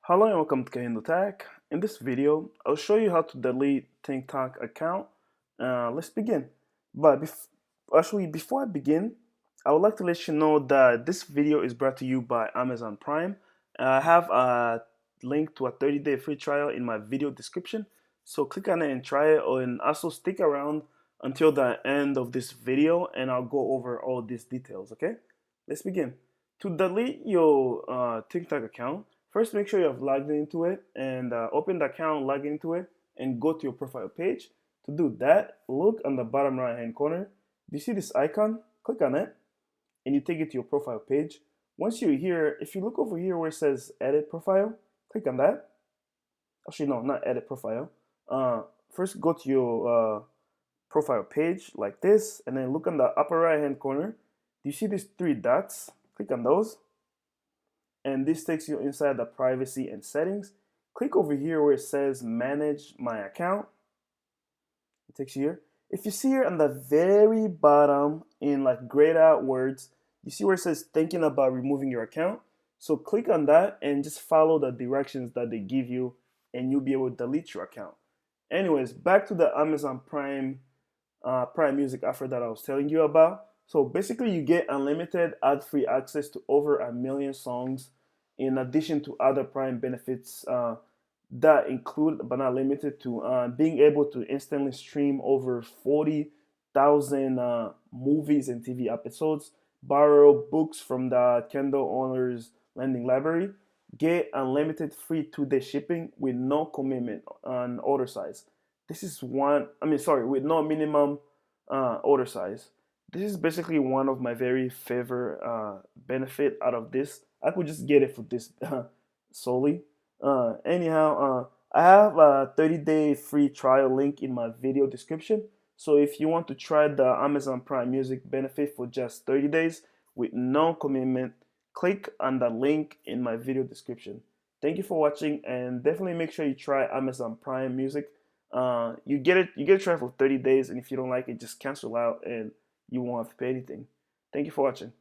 Hello and welcome to KahindoTech. In this video, I'll show you how to delete TikTok account. Let's begin. But before I begin, I would like to let you know that this video is brought to you by Amazon Prime. I have a link to a 30-day free trial in my video description. So click on it and try it, and also stick around until the end of this video, and I'll go over all these details. Okay? Let's begin. To delete your TikTok account, first make sure you have logged into it and open the account, log into it, and go to your profile page. To do that, look on the bottom right hand corner. Do you see this icon? Click on it and you take it to your profile page. Once you're here, if you look over here where it says edit profile, click on that. Actually, no, not edit profile. First go to your profile page like this, and then look on the upper right hand corner. Do you see these three dots? Click on those, and this takes you inside the privacy and settings. Click over here where it says manage my account. It takes you here. If you see here on the very bottom in like grayed out words, you see where it says thinking about removing your account. So click on that and just follow the directions that they give you, and you'll be able to delete your account. Anyways, back to the Amazon Prime Music offer that I was telling you about. So basically, you get unlimited ad-free access to over 1 million songs, in addition to other Prime benefits that include, but not limited to, being able to instantly stream over 40,000 movies and TV episodes, borrow books from the Kindle Owners Lending Library, get unlimited free 2-day shipping with no commitment on order size. This is with no minimum order size. This is basically one of my very favorite benefit out of this. I could just get it for this solely. I have a 30-day free trial link in my video description. So if you want to try the Amazon Prime Music benefit for just 30 days with no commitment, click on the link in my video description. Thank you for watching, and definitely make sure you try Amazon Prime Music. You get a try for 30 days, and if you don't like it, just cancel out and you won't have to pay anything. Thank you for watching.